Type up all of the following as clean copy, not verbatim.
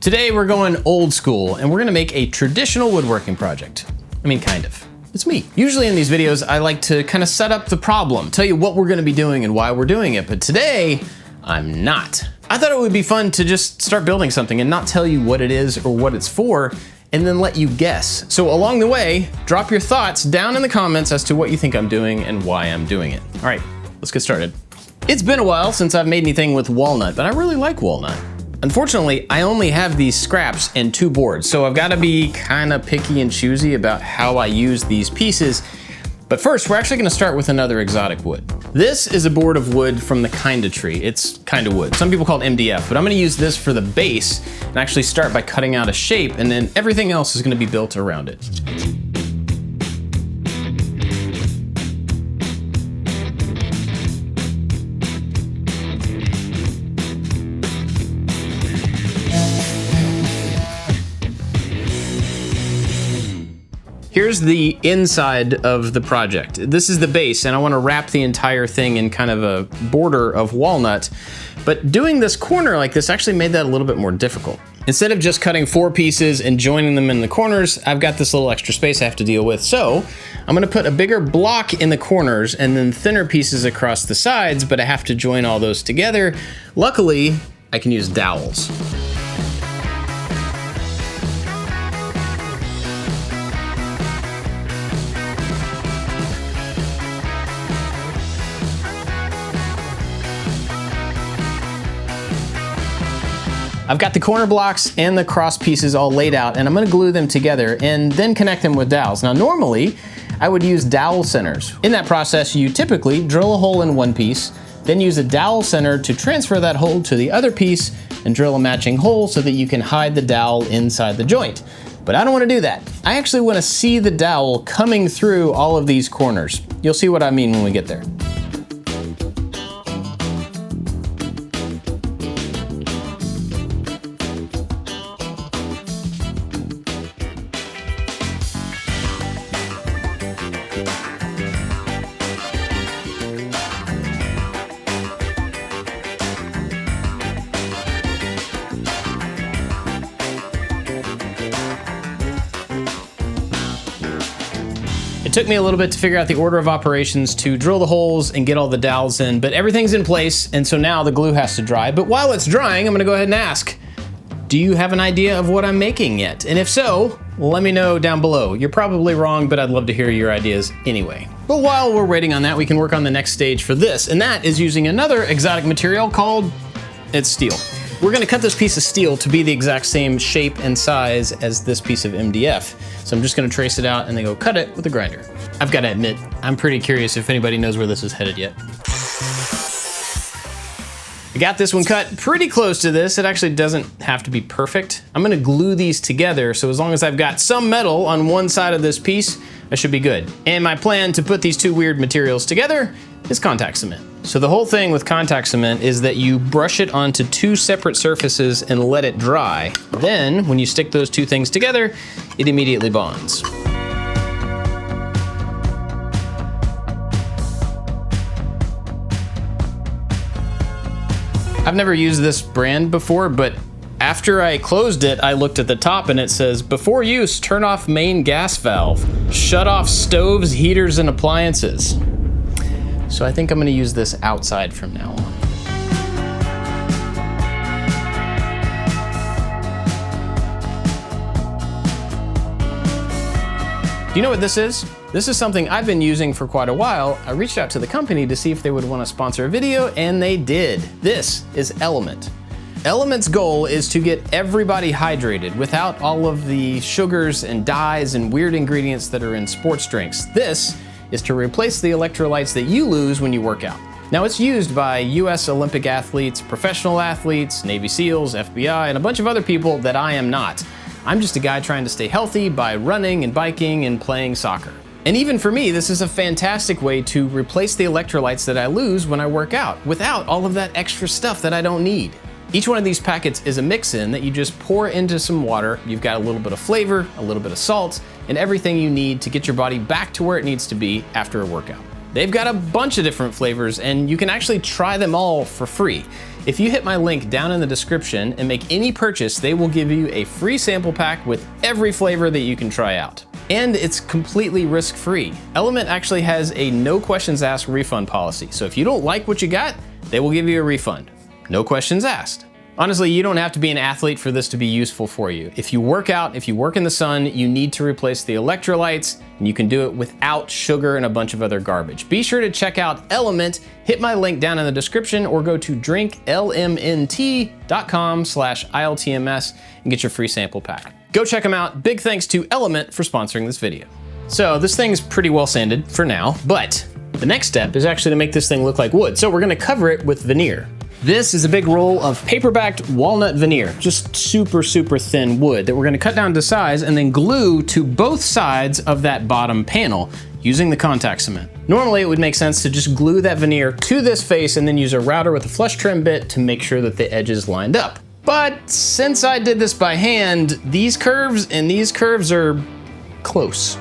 Today we're going old school and we're gonna make a traditional woodworking project. I mean, kind of. It's me. Usually in these videos, I like to kind of set up the problem, tell you what we're gonna be doing and why we're doing it, but today, I'm not. I thought it would be fun to just start building something and not tell you what it is or what it's for, and then let you guess. So along the way, drop your thoughts down in the comments as to what you think I'm doing and why I'm doing it. All right, let's get started. It's been a while since I've made anything with walnut, but I really like walnut. Unfortunately, I only have these scraps and 2 boards, so I've gotta be kinda picky and choosy about how I use these pieces. But first, we're actually gonna start with another exotic wood. This is a board of wood from the kinda tree. It's kinda wood. Some people call it MDF, but I'm gonna use this for the base and actually start by cutting out a shape, and then everything else is gonna be built around it. Here's the inside of the project. This is the base, and I want to wrap the entire thing in kind of a border of walnut. But doing this corner like this actually made that a little bit more difficult. Instead of just cutting 4 pieces and joining them in the corners, I've got this little extra space I have to deal with. So I'm gonna put a bigger block in the corners and then thinner pieces across the sides, but I have to join all those together. Luckily, I can use dowels. I've got the corner blocks and the cross pieces all laid out, and I'm gonna glue them together and then connect them with dowels. Now normally, I would use dowel centers. In that process, you typically drill a hole in one piece, then use a dowel center to transfer that hole to the other piece and drill a matching hole so that you can hide the dowel inside the joint. But I don't wanna do that. I actually wanna see the dowel coming through all of these corners. You'll see what I mean when we get there. It took me a little bit to figure out the order of operations to drill the holes and get all the dowels in, but everything's in place, and so now the glue has to dry. But while it's drying, I'm gonna go ahead and ask, do you have an idea of what I'm making yet? And if so, let me know down below. You're probably wrong, but I'd love to hear your ideas anyway. But while we're waiting on that, we can work on the next stage for this, and that is using another exotic material called, it's steel. We're gonna cut this piece of steel to be the exact same shape and size as this piece of MDF. So I'm just gonna trace it out and then go cut it with a grinder. I've gotta admit, I'm pretty curious if anybody knows where this is headed yet. I got this one cut pretty close to this. It actually doesn't have to be perfect. I'm gonna glue these together, so as long as I've got some metal on one side of this piece, I should be good. And my plan to put these 2 weird materials together is contact cement. So the whole thing with contact cement is that you brush it onto 2 separate surfaces and let it dry. Then, when you stick those 2 things together, it immediately bonds. I've never used this brand before, but after I closed it, I looked at the top and it says, before use, turn off main gas valve. Shut off stoves, heaters, and appliances. So I think I'm gonna use this outside from now on. Do you know what this is? This is something I've been using for quite a while. I reached out to the company to see if they would want to sponsor a video, and they did. This is Element. Element's goal is to get everybody hydrated without all of the sugars and dyes and weird ingredients that are in sports drinks. This is to replace the electrolytes that you lose when you work out. Now it's used by US Olympic athletes, professional athletes, Navy SEALs, FBI, and a bunch of other people that I am not. I'm just a guy trying to stay healthy by running and biking and playing soccer. And even for me, this is a fantastic way to replace the electrolytes that I lose when I work out without all of that extra stuff that I don't need. Each one of these packets is a mix-in that you just pour into some water. You've got a little bit of flavor, a little bit of salt, and everything you need to get your body back to where it needs to be after a workout. They've got a bunch of different flavors, and you can actually try them all for free. If you hit my link down in the description and make any purchase, they will give you a free sample pack with every flavor that you can try out. And it's completely risk-free. Element actually has a no questions asked refund policy. So if you don't like what you got, they will give you a refund. No questions asked. Honestly, you don't have to be an athlete for this to be useful for you. If you work out, if you work in the sun, you need to replace the electrolytes, and you can do it without sugar and a bunch of other garbage. Be sure to check out Element, hit my link down in the description, or go to drinklmnt.com/ILTMS and get your free sample pack. Go check them out. Big thanks to Element for sponsoring this video. So this thing's pretty well sanded for now, but the next step is actually to make this thing look like wood. So we're gonna cover it with veneer. This is a big roll of paper-backed walnut veneer, just super, super thin wood that we're gonna cut down to size and then glue to both sides of that bottom panel using the contact cement. Normally it would make sense to just glue that veneer to this face and then use a router with a flush trim bit to make sure that the edges lined up. But since I did this by hand, these curves and these curves are close.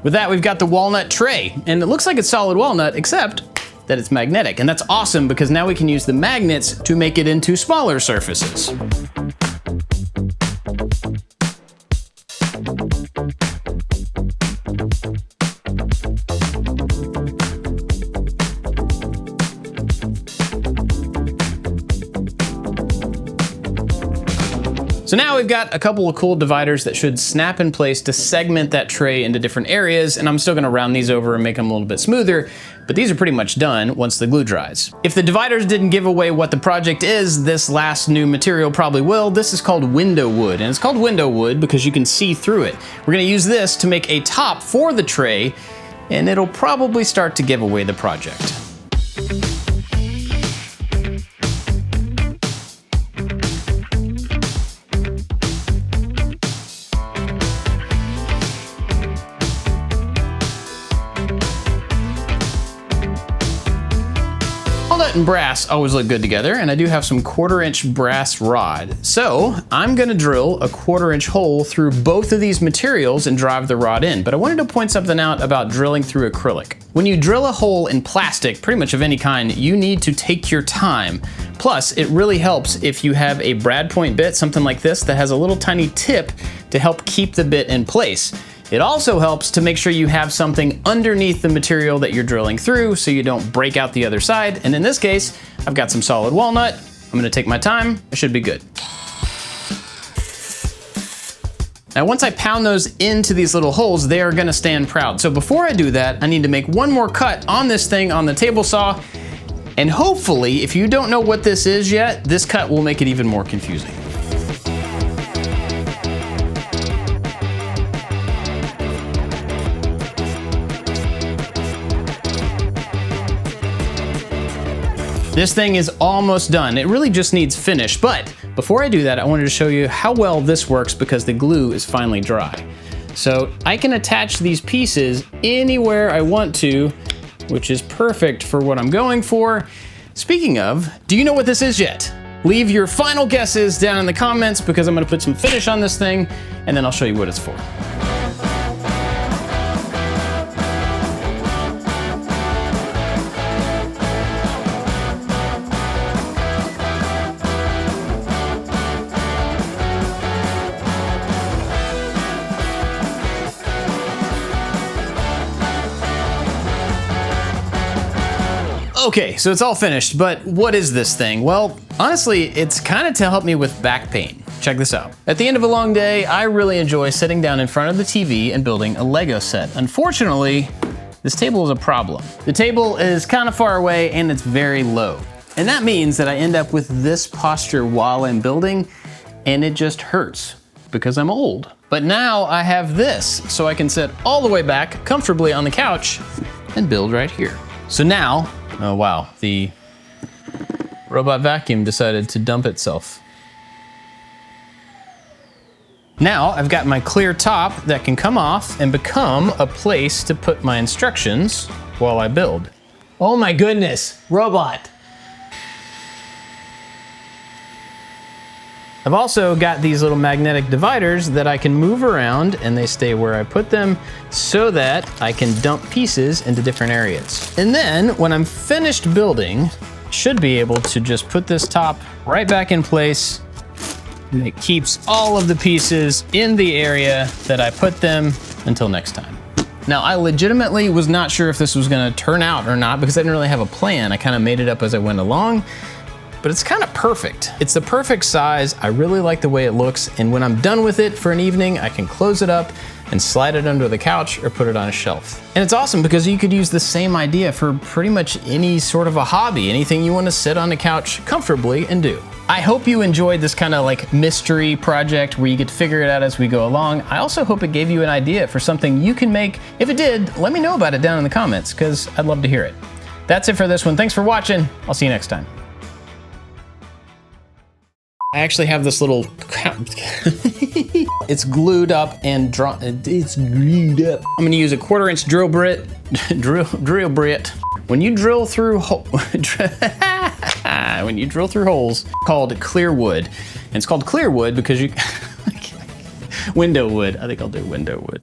With that, we've got the walnut tray, and it looks like it's solid walnut, except that it's magnetic. And that's awesome because now we can use the magnets to make it into smaller surfaces. So now we've got a couple of cool dividers that should snap in place to segment that tray into different areas, and I'm still gonna round these over and make them a little bit smoother, but these are pretty much done once the glue dries. If the dividers didn't give away what the project is, this last new material probably will. This is called window wood, and it's called window wood because you can see through it. We're gonna use this to make a top for the tray, and it'll probably start to give away the project. Walnut and brass always look good together, and I do have some 1/4-inch brass rod. So I'm gonna drill a 1/4-inch hole through both of these materials and drive the rod in. But I wanted to point something out about drilling through acrylic. When you drill a hole in plastic, pretty much of any kind, you need to take your time. Plus, it really helps if you have a brad point bit, something like this, that has a little tiny tip to help keep the bit in place. It also helps to make sure you have something underneath the material that you're drilling through so you don't break out the other side. And in this case, I've got some solid walnut. I'm gonna take my time, it should be good. Now, once I pound those into these little holes, they are gonna stand proud. So before I do that, I need to make one more cut on this thing on the table saw. And hopefully, if you don't know what this is yet, this cut will make it even more confusing. This thing is almost done. It really just needs finish, but before I do that, I wanted to show you how well this works because the glue is finally dry. So I can attach these pieces anywhere I want to, which is perfect for what I'm going for. Speaking of, do you know what this is yet? Leave your final guesses down in the comments because I'm gonna put some finish on this thing and then I'll show you what it's for. Okay, so it's all finished, but what is this thing? Well, honestly, it's kind of to help me with back pain. Check this out. At the end of a long day, I really enjoy sitting down in front of the TV and building a Lego set. Unfortunately, this table is a problem. The table is kind of far away and it's very low. And that means that I end up with this posture while I'm building, and it just hurts because I'm old. But now I have this, so I can sit all the way back comfortably on the couch and build right here. So now, oh wow, the robot vacuum decided to dump itself. Now I've got my clear top that can come off and become a place to put my instructions while I build. Oh my goodness, robot. I've also got these little magnetic dividers that I can move around and they stay where I put them so that I can dump pieces into different areas. And then when I'm finished building, I should be able to just put this top right back in place, and it keeps all of the pieces in the area that I put them until next time. Now, I legitimately was not sure if this was gonna turn out or not because I didn't really have a plan. I kind of made it up as I went along, but it's kind of perfect. It's the perfect size. I really like the way it looks. And when I'm done with it for an evening, I can close it up and slide it under the couch or put it on a shelf. And it's awesome because you could use the same idea for pretty much any sort of a hobby, anything you want to sit on the couch comfortably and do. I hope you enjoyed this kind of like mystery project where you get to figure it out as we go along. I also hope it gave you an idea for something you can make. If it did, let me know about it down in the comments because I'd love to hear it. That's it for this one. Thanks for watching. I'll see you next time. I actually have this little, it's glued up and drawn, it's glued up. I'm gonna use a 1/4-inch drill brit. When you drill through when you drill through holes, called clear wood. And it's called clear wood because you, window wood. I think I'll do window wood.